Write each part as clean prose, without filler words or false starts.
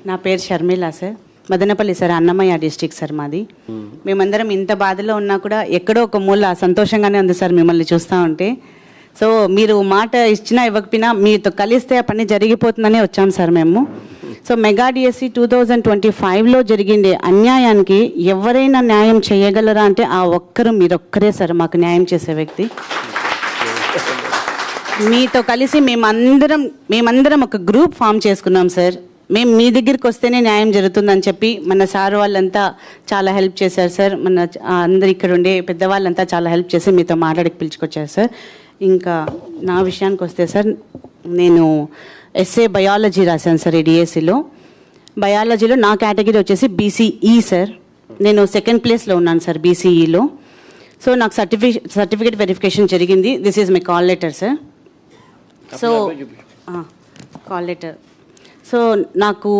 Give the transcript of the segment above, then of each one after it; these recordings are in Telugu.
నా పేరు Sharmila sir, Madanapalle sir, Annamayya district sir మాది. మేమందరం ఇంత బాధలో ఉన్నా కూడా ఎక్కడో ఒక మూల సంతోషంగానే ఉంది సార్ మిమ్మల్ని చూస్తూ ఉంటే. సో మీరు మాట ఇచ్చినా ఇవ్వకపోయినా మీతో కలిస్తే ఆ పని జరిగిపోతుందనే వచ్చాం సార్ మేము. సో మెగా డిఎస్సి 2025లో జరిగిండే అన్యాయానికి ఎవరైనా న్యాయం చేయగలరా అంటే ఆ ఒక్కరు మీరొక్కరే సార్ మాకు న్యాయం చేసే వ్యక్తి. మీతో కలిసి మేమందరం ఒక గ్రూప్ ఫామ్ చేసుకున్నాం సార్. మేము మీ దగ్గరికి వస్తేనే న్యాయం జరుగుతుందని చెప్పి మన సార్ వాళ్ళంతా చాలా హెల్ప్ చేశారు సార్. మన అందరు ఇక్కడ ఉండే పెద్దవాళ్ళంతా చాలా హెల్ప్ చేసి మీతో మాట్లాడికి పిలుచుకొచ్చారు సార్. ఇంకా నా విషయానికి వస్తే సార్, నేను ఎస్ఏ బయాలజీ రాశాను సార్ ఈ డిఎస్సిలో. బయాలజీలో నా కేటగిరీ వచ్చేసి బీసీఈ సార్. నేను 2nd ప్లేస్లో ఉన్నాను సార్ బీసీఈలో. సో నాకు సర్టిఫికేట్ వెరిఫికేషన్ జరిగింది. This is my call letter sir. So call letter. So నాకు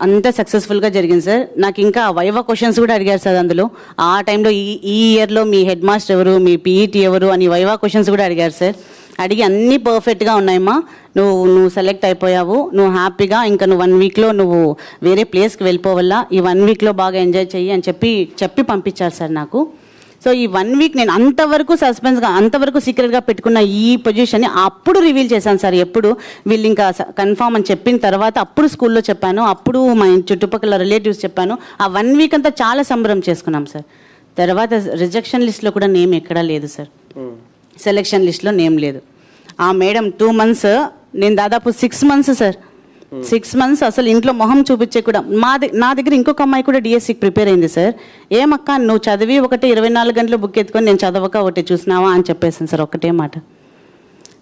అంతా సక్సెస్ఫుల్గా జరిగింది సార్. నాకు ఇంకా వైవా క్వశ్చన్స్ కూడా అడిగారు సార్ అందులో. ఆ టైంలో ఈ ఇయర్లో మీ హెడ్ మాస్టర్ ఎవరు, మీ పీఈటీ ఎవరు అని వైవా క్వశ్చన్స్ కూడా అడిగారు సార్. అడిగి అన్నీ పర్ఫెక్ట్గా ఉన్నాయమ్మా, నువ్వు సెలెక్ట్ అయిపోయావు, నువ్వు హ్యాపీగా ఇంకా నువ్వు 1 వీక్లో నువ్వు వేరే ప్లేస్కి వెళ్ళిపోవాలా, ఈ 1 వీక్లో బాగా ఎంజాయ్ చెయ్యి అని చెప్పి పంపించారు సార్ నాకు. సో ఈ 1 వీక్ నేను అంతవరకు సస్పెన్స్గా, అంతవరకు సీక్రెట్గా పెట్టుకున్న ఈ పొజిషన్ని అప్పుడు రివీల్ చేశాను సార్. ఎప్పుడు వీళ్ళు ఇంకా కన్ఫామ్ అని చెప్పిన తర్వాత అప్పుడు స్కూల్లో చెప్పాను, అప్పుడు మా చుట్టుపక్కల రిలేటివ్స్ చెప్పాను. ఆ 1 వీక్ అంతా చాలా సంబరం చేసుకున్నాం సార్. తర్వాత రిజెక్షన్ లిస్ట్లో కూడా నేమ్ ఎక్కడా లేదు సార్, సెలెక్షన్ లిస్ట్లో నేమ్ లేదు. ఆ మేడం 2 months, నేను దాదాపు 6 months సార్. 6 months అసలు ఇంట్లో మొహం చూపించే కూడా. నా దగ్గర ఇంకొక అమ్మాయి కూడా డిఎస్సికి ప్రిపేర్ అయింది సార్. ఏమక్క నువ్వు చదివి ఒకటే 24 గంటలు బుక్ ఎత్తుకొని నేను చదవక ఒకటి చూసినావా అని చెప్పేసాను సార్, ఒకటే మాట.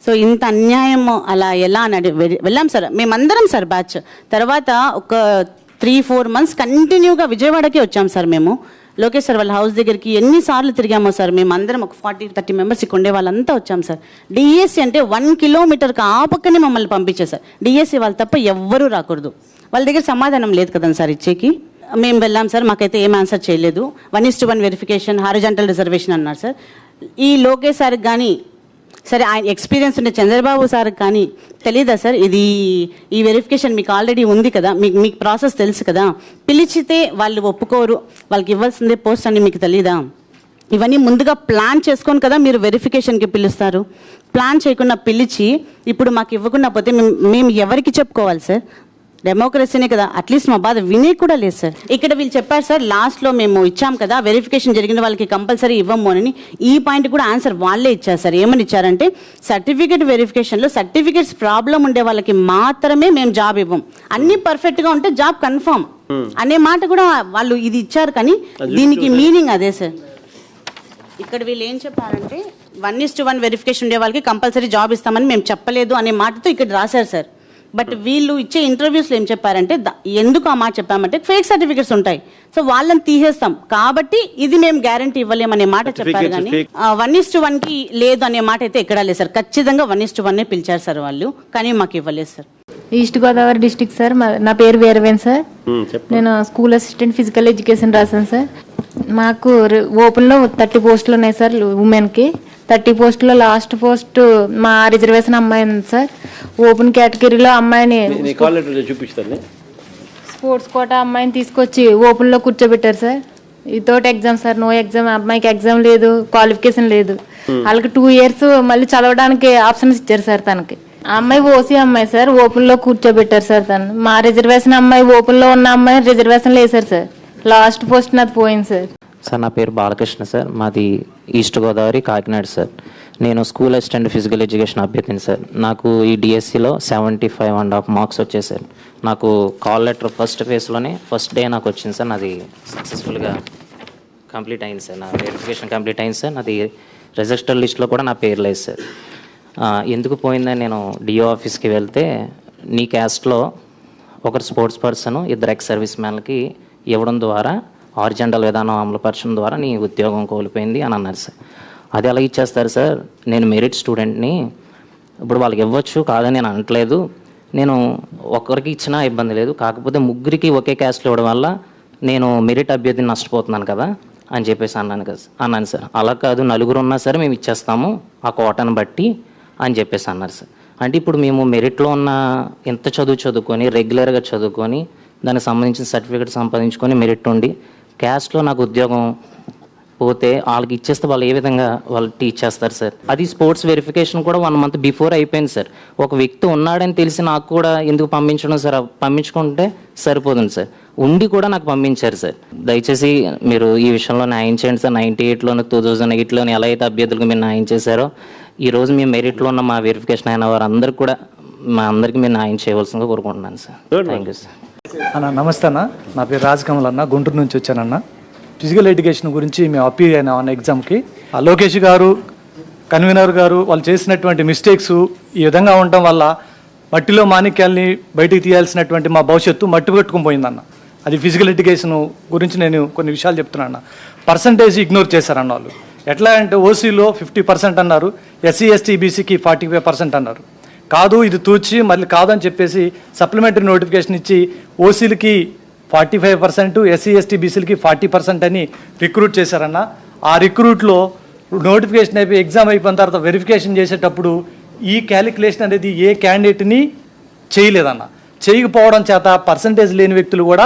సో ఇంత అన్యాయం అలా ఎలా అని వెళ్ళాం సార్ మేమందరం సార్ బ్యాచ్. తర్వాత ఒక 3-4 months కంటిన్యూగా విజయవాడకి వచ్చాం సార్ మేము. లోకేష్ సార్ వాళ్ళ హౌస్ దగ్గరికి ఎన్నిసార్లు తిరిగామో సార్. మేము అందరం ఒక 40-30 members ఇక్కడ ఉండే వాళ్ళంతా వచ్చాం సార్. డిఎస్సి అంటే 1 kilometerకి ఆ పక్కనే మమ్మల్ని పంపించారు సార్. డిఎస్సి వాళ్ళు తప్ప ఎవ్వరూ రాకూడదు. వాళ్ళ దగ్గర సమాధానం లేదు కదండి సార్ ఇచ్చేకి. మేము వెళ్ళాం సార్, మాకైతే ఏం ఆన్సర్ చేయలేదు. 1:1 వెరిఫికేషన్, హారిజాంటల్ రిజర్వేషన్ అన్నారు సార్. ఈ లోకేష్ సార్కి కానీ, సరే ఆయన ఎక్స్పీరియన్స్ ఉండే చంద్రబాబు సార్కి కానీ తెలీదా సార్, ఈ వెరిఫికేషన్ మీకు ఆల్రెడీ ఉంది కదా, మీకు ప్రాసెస్ తెలుసు కదా, పిలిచితే వాళ్ళు ఒప్పుకోరు, వాళ్ళకి ఇవ్వాల్సిందే పోస్ట్ అని మీకు తెలీదా? ఇవన్నీ ముందుగా ప్లాన్ చేసుకొని కదా మీరు వెరిఫికేషన్కి పిలుస్తారు. ప్లాన్ చేయకుండా పిలిచి ఇప్పుడు మాకు ఇవ్వకుండా పోతే మేము ఎవరికి చెప్పుకోవాలి సార్? డెమోక్రసీనే కదా, అట్లీస్ట్ మా బాధ వినే కూడా లేదు సార్. ఇక్కడ వీళ్ళు చెప్పారు సార్, లాస్ట్లో మేము ఇచ్చాం కదా వెరిఫికేషన్ జరిగిన వాళ్ళకి కంపల్సరీ ఇవ్వము అని. ఈ పాయింట్ కూడా ఆన్సర్ వాళ్ళే ఇచ్చారు సార్. ఏమని ఇచ్చారంటే సర్టిఫికేట్ వెరిఫికేషన్లో సర్టిఫికేట్స్ ప్రాబ్లం ఉండే వాళ్ళకి మాత్రమే మేము జాబ్ ఇవ్వం, అన్ని పర్ఫెక్ట్గా ఉంటే జాబ్ కన్ఫర్మ్ అనే మాట కూడా వాళ్ళు ఇది ఇచ్చారు. కానీ దీనికి మీనింగ్ అదే సార్. ఇక్కడ వీళ్ళు ఏం చెప్పారంటే 1:1 వెరిఫికేషన్ ఉండే వాళ్ళకి కంపల్సరీ జాబ్ ఇస్తామని మేము చెప్పలేదు అనే మాటతో ఇక్కడ రాశారు సార్. బట్ వీళ్ళు ఇచ్చే ఇంటర్వ్యూస్లో ఏం చెప్పారంటే ఎందుకు ఆ మాట చెప్పామంటే ఫేక్ సర్టిఫికేట్స్ ఉంటాయి, సో వాళ్ళని తీసేస్తాం కాబట్టి ఇది మేము గ్యారంటీ ఇవ్వలేమనే మాట చెప్పారు. కానీ 1:1కి లేదు అనే మాట అయితే ఎక్కడా లేదు సార్. ఖచ్చితంగా 1:1 పిలిచారు సార్ వాళ్ళు, కానీ మాకు ఇవ్వలేదు sir. East Godavari district sir. నా పేరు వీరవేన్ సార్. నేను స్కూల్ అసిస్టెంట్ ఫిజికల్ ఎడ్యుకేషన్ రాశాను సార్. మాకు ఓపెన్లో 30 పోస్టులు ఉన్నాయి సార్ ఉమెన్కి. 30 పోస్టులో లాస్ట్ పోస్ట్ మా రిజర్వేషన్ అమ్మాయి ఉంది సార్. ఓపెన్ కేటగిరీలో అమ్మాయిని స్పోర్ట్స్ కోటా అమ్మాయిని తీసుకొచ్చి ఓపెన్లో కూర్చోబెట్టారు sir. Without exam sir, no exam. అమ్మాయికి ఎగ్జామ్ లేదు, క్వాలిఫికేషన్ లేదు. వాళ్ళకి 2 years మళ్ళీ చదవడానికి ఆప్షన్స్ ఇచ్చారు సార్. తనకి ఆ అమ్మాయి ఓసీ అమ్మాయి సార్, ఓపెన్లో కూర్చోబెట్టారు సార్. తను మా రిజర్వేషన్ అమ్మాయి, ఓపెన్లో ఉన్న అమ్మాయి రిజర్వేషన్లు వేశారు సార్. లాస్ట్ పోస్ట్ నాది పోయింది సార్. సార్ నా పేరు బాలకృష్ణ సార్, మాది ఈస్ట్ గోదావరి కాకినాడ సార్. నేను స్కూల్ అసిస్టెంట్ ఫిజికల్ ఎడ్యుకేషన్ అభ్యర్థిని సార్. నాకు ఈ డిఎస్సిలో 75.5 మార్క్స్ వచ్చాయి సార్. నాకు కాల్ లెటర్ ఫస్ట్ ఫేజ్లోనే ఫస్ట్ డే నాకు వచ్చింది సార్. నాది సక్సెస్ఫుల్గా కంప్లీట్ అయింది సార్, నా వెరిఫికేషన్ కంప్లీట్ అయింది సార్. నాది రిజిస్టర్ లిస్ట్లో కూడా నా పేరు లేదు సార్. ఎందుకు పోయిందని నేను డిఓ ఆఫీస్కి వెళ్తే, నీ క్యాస్ట్లో ఒకరు స్పోర్ట్స్ పర్సన్, 2 ఎక్స్ సర్వీస్ మ్యాన్లకి ఇవ్వడం ద్వారా హారిజాంటల్ విధానం అమలుపరచడం ద్వారా నీ ఉద్యోగం కోల్పోయింది అని అన్నారు సార్. అది ఎలా ఇచ్చేస్తారు సార్? నేను మెరిట్ స్టూడెంట్ని, ఇప్పుడు వాళ్ళకి ఇవ్వచ్చు కాదని నేను అనట్లేదు. నేను ఒకరికి ఇచ్చినా ఇబ్బంది లేదు, కాకపోతే 3కి ఒకే క్యాస్ట్లో ఇవ్వడం వల్ల నేను మెరిట్ అభ్యర్థిని నష్టపోతున్నాను కదా అని చెప్పేసి అన్నాను సార్. అలా కాదు, 4 ఉన్నా సరే మేము ఇచ్చేస్తాము ఆ కోటాను బట్టి అని చెప్పేసి అన్నారు సార్. అంటే ఇప్పుడు మేము మెరిట్లో ఉన్న ఎంత చదువుకొని రెగ్యులర్గా చదువుకొని దానికి సంబంధించిన సర్టిఫికేట్ సంపాదించుకొని మెరిట్ ఉండి క్యాస్ట్లో నాకు ఉద్యోగం పోతే వాళ్ళకి ఇచ్చేస్తే వాళ్ళు ఏ విధంగా వాళ్ళు టీచ్ చేస్తారు సార్. అది స్పోర్ట్స్ వెరిఫికేషన్ కూడా 1 month బిఫోర్ అయిపోయింది సార్. ఒక వ్యక్తి ఉన్నాడని తెలిసి నాకు కూడా ఎందుకు పంపించడం సార్, పంపించుకుంటే సరిపోతుంది సార్. ఉండి కూడా నాకు పంపించారు సార్. దయచేసి మీరు ఈ విషయంలో న్యాయం చేయండి సార్. 98లోను 2008లోని ఎలా అయితే అభ్యర్థులకు మీరు న్యాయం చేశారో ఈరోజు మీ మెరిట్లో ఉన్న మా వెరిఫికేషన్ అయిన వారందరికీ కూడా మా అందరికీ మీరు న్యాయం చేయవలసిందిగా కోరుకుంటున్నాను సార్. Thank you sir. అన్న నమస్తే అన్న, నా పేరు రాజకమల్ అన్న, గుంటూరు నుంచి వచ్చానన్న. ఫిజికల్ ఎడ్యుకేషన్ గురించి మేము అపీల్ అయినా అన్న ఎగ్జామ్కి. లోకేష్ గారు, కన్వీనర్ గారు వాళ్ళు చేసినటువంటి మిస్టేక్స్ ఈ విధంగా ఉండటం వల్ల మట్టిలో మాణిక్యాల్ని బయటికి తీయాల్సినటువంటి మా భవిష్యత్తు మట్టి పెట్టుకుని పోయిందన్న. అది ఫిజికల్ ఎడ్యుకేషన్ గురించి నేను కొన్ని విషయాలు చెప్తున్నాను. పర్సంటేజ్ ఇగ్నోర్ చేశారన్న వాళ్ళు. ఎట్లా అంటే ఓసీలో 50% అన్నారు, ఎస్సీ ఎస్టీ బీసీకి 45% అన్నారు. కాదు ఇది తూచి మళ్ళీ కాదని చెప్పేసి సప్లిమెంటరీ నోటిఫికేషన్ ఇచ్చి ఓసీలకి 45%, ఎస్సీ ఎస్టీ బీసీలకి 40% అని రిక్రూట్ చేశారన్న. ఆ రిక్రూట్లో నోటిఫికేషన్ అయిపోయి ఎగ్జామ్ అయిపోయిన తర్వాత వెరిఫికేషన్ చేసేటప్పుడు ఈ క్యాలిక్యులేషన్ అనేది ఏ క్యాండిడేట్ని చేయలేదన్న. చేయకపోవడం చేత పర్సంటేజ్ లేని వ్యక్తులు కూడా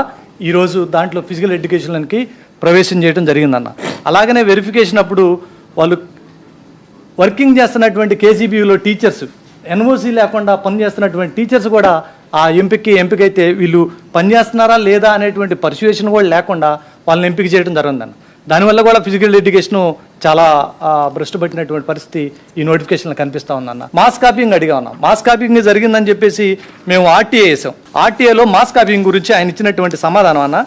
ఈరోజు దాంట్లో ఫిజికల్ ఎడ్యుకేషన్కి ప్రవేశం చేయడం జరిగిందన్న. అలాగనే వెరిఫికేషన్ అప్పుడు వాళ్ళు వర్కింగ్ చేస్తున్నటువంటి కేజీబీయూలో టీచర్స్, ఎన్ఓసీ లేకుండా పనిచేస్తున్నటువంటి టీచర్స్ కూడా ఆ ఎంపికైతే వీళ్ళు పనిచేస్తున్నారా లేదా అనేటువంటి పర్సువేషన్ కూడా లేకుండా వాళ్ళని ఎంపిక చేయడం జరిగిందన్న. దానివల్ల కూడా ఫిజికల్ ఎడ్యుకేషన్ చాలా భ్రష్టు పట్టినటువంటి పరిస్థితి ఈ నోటిఫికేషన్లో కనిపిస్తూ ఉందన్న. మాస్ కాపీయింగ్ అడిగా ఉన్నాం. మాస్ కాపీయింగ్ జరిగిందని చెప్పేసి మేము ఆర్టీఏ వేసాం. ఆర్టీఏలో మాస్ కాపీయింగ్ గురించి ఆయన ఇచ్చినటువంటి సమాధానం అన్న,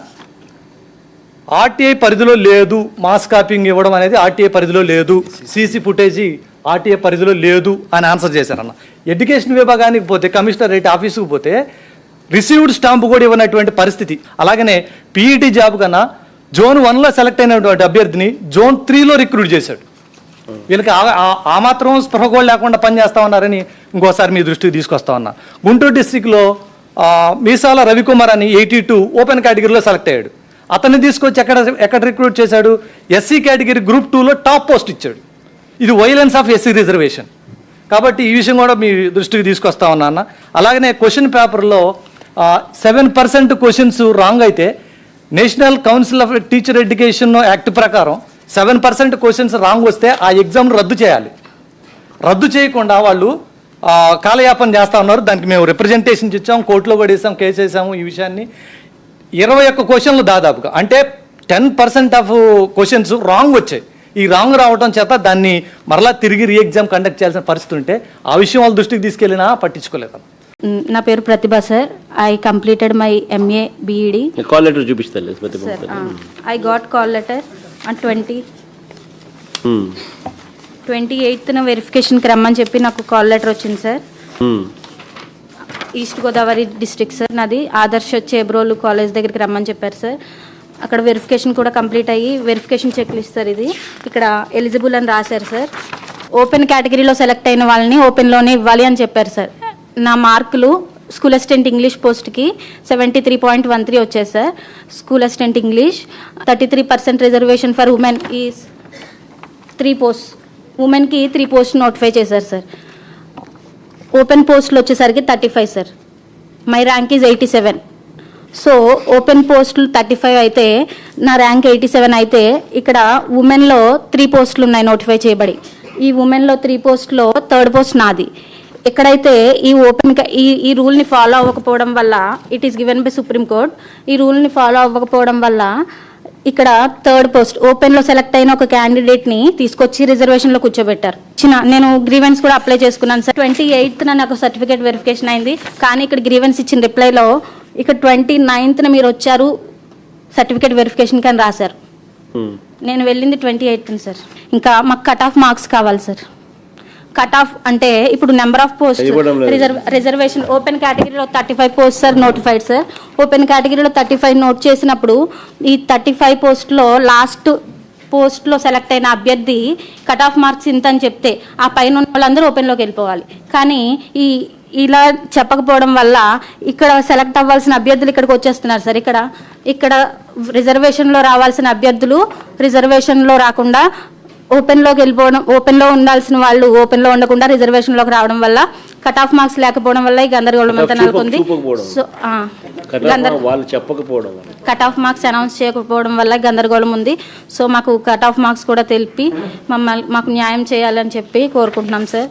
ఆర్టీఐ పరిధిలో లేదు, మాస్ కాపీయింగ్ ఇవ్వడం అనేది ఆర్టీఐ పరిధిలో లేదు, సీసీ ఫుటేజీ ఆర్టీఐ పరిధిలో లేదు అని ఆన్సర్ చేశారన్న. ఎడ్యుకేషన్ విభాగానికి పోతే, కమిషనరేట్ ఆఫీసుకు పోతే రిసీవ్డ్ స్టాంపు కూడా ఇవ్వనటువంటి పరిస్థితి. అలాగనే పీఈటీ జాబ్ కన్నా జోన్ 1లో సెలెక్ట్ అయినటువంటి అభ్యర్థిని జోన్ 3లో రిక్రూట్ చేశాడు. వీళ్ళకి ఆ మాత్రం స్పృహ కూడా లేకుండా పనిచేస్తా ఉన్నారని ఇంకోసారి మీ దృష్టికి తీసుకొస్తా ఉన్నా. గుంటూరు డిస్టిక్లో మీసాల రవికుమార్ అని 82 ఓపెన్ కేటగిరీలో సెలెక్ట్ అయ్యాడు. అతన్ని తీసుకొచ్చి ఎక్కడ రిక్రూట్ చేశాడు? ఎస్సీ కేటగిరీ గ్రూప్ 2లో టాప్ పోస్ట్ ఇచ్చాడు. ఇది వైలెన్స్ ఆఫ్ ఎస్సీ రిజర్వేషన్. కాబట్టి ఈ విషయం కూడా మీ దృష్టికి తీసుకొస్తా ఉన్నా అన్న. అలాగనే క్వశ్చన్ పేపర్లో 7% క్వశ్చన్స్ రాంగ్ అయితే national council of teacher education act ప్రకారం 7% క్వశ్చన్స్ రాంగ్ వస్తే ఆ ఎగ్జామ్ రద్దు చేయాలి. రద్దు చేయకుండా వాళ్ళు కాలయాపన చేస్తూ ఉన్నారు. దానికి మేము రిప్రజెంటేషన్ ఇచ్చాం, కోర్టులో కూడా వేసాం, కేసు వేసాము. ఈ విషయాన్ని 21 క్వశ్చన్లు దాదాపుగా అంటే 10% ఆఫ్ క్వశ్చన్స్ రాంగ్ వచ్చాయి. ఈ రాంగ్ రావడం చేత దాన్ని మరలా తిరిగి రీ ఎగ్జామ్ కండక్ట్ చేయాల్సిన పరిస్థితి ఉంటే ఆ విషయం వాళ్ళ దృష్టికి తీసుకెళ్ళినా పట్టించుకోలేదు. నా పేరు Pratibha sir. I completed my MA B Ed. Call letter చూపిస్తాను Pratibha. I got call letter on 28న వెరిఫికేషన్కి రమ్మని చెప్పి నాకు కాల్ లెటర్ వచ్చింది sir. East Godavari district sir నాది. ఆదర్శ చేబ్రోలు కాలేజ్ దగ్గరికి రమ్మని చెప్పారు సార్. అక్కడ వెరిఫికేషన్ కూడా కంప్లీట్ అయ్యి వెరిఫికేషన్ చెక్ లిస్ట్ సార్ ఇది. ఇక్కడ ఎలిజిబుల్ అని రాశారు సార్. ఓపెన్ కేటగిరీలో సెలెక్ట్ అయిన వాళ్ళని ఓపెన్లోనే ఇవ్వాలి అని చెప్పారు సార్. నా మార్కులు స్కూల్ అసిస్టెంట్ ఇంగ్లీష్ పోస్ట్కి 73.13 వచ్చాయి sir. School assistant English 33% reservation for women is 3 post. ఉమెన్కి 3 పోస్ట్ నోటిఫై చేశారు సార్. ఓపెన్ పోస్టులు వచ్చేసరికి 35 sir. My rank is 87. So open పోస్టులు 35 అయితే నా ర్యాంక్ 87 అయితే ఇక్కడ ఉమెన్లో 3 పోస్టులు ఉన్నాయి నోటిఫై చేయబడి. ఈ ఉమెన్లో 3 పోస్టులో 3rd పోస్ట్ నాది. ఎక్కడైతే ఈ ఈ రూల్ని ఫాలో అవ్వకపోవడం వల్ల it is given by Supreme Court. ఈ రూల్ని ఫాలో అవ్వకపోవడం వల్ల ఇక్కడ 3rd పోస్ట్ ఓపెన్లో సెలెక్ట్ అయిన ఒక క్యాండిడేట్ని తీసుకొచ్చి రిజర్వేషన్లో కూర్చోబెట్టారు. నేను గ్రీవెన్స్ కూడా అప్లై చేసుకున్నాను సార్. 28న నాకు సర్టిఫికేట్ వెరిఫికేషన్ అయింది. కానీ ఇక్కడ గ్రీవెన్స్ ఇచ్చిన రిప్లైలో ఇక్కడ 29న మీరు వచ్చారు సర్టిఫికేట్ వెరిఫికేషన్కి అని రాశారు. నేను వెళ్ళింది 28న సార్. ఇంకా మాకు కట్ ఆఫ్ మార్క్స్ కావాలి సార్. కట్ ఆఫ్ అంటే ఇప్పుడు number of post reservation open కేటగిరీలో 35 post sir notified sir. Open కేటగిరీలో 35 నోట్ చేసినప్పుడు ఈ 35 పోస్ట్లో లాస్ట్ పోస్ట్లో సెలెక్ట్ అయిన అభ్యర్థి కట్ ఆఫ్ మార్క్స్ ఇంత అని చెప్తే ఆ పైన ఉన్న వాళ్ళందరూ ఓపెన్లోకి వెళ్ళిపోవాలి. కానీ ఇలా చెప్పకపోవడం వల్ల ఇక్కడ సెలెక్ట్ అవ్వాల్సిన అభ్యర్థులు ఇక్కడికి వచ్చేస్తున్నారు సార్. ఇక్కడ రిజర్వేషన్లో రావాల్సిన అభ్యర్థులు రిజర్వేషన్లో రాకుండా ఓపెన్లోకి వెళ్ళిపోవడం, ఓపెన్లో ఉండాల్సిన వాళ్ళు ఓపెన్లో ఉండకుండా రిజర్వేషన్లోకి రావడం వల్ల కట్ ఆఫ్ మార్క్స్ లేకపోవడం వల్ల ఈ గందరగోళం అంతా నెలకొంది. సో వాళ్ళు చెప్పకపోవడం వల్ల కట్ ఆఫ్ మార్క్స్ అనౌన్స్ చేయకపోవడం వల్ల గందరగోళం ఉంది. సో మాకు కట్ ఆఫ్ మార్క్స్ కూడా తెలిపి మాకు న్యాయం చేయాలని చెప్పి కోరుకుంటున్నాం సార్.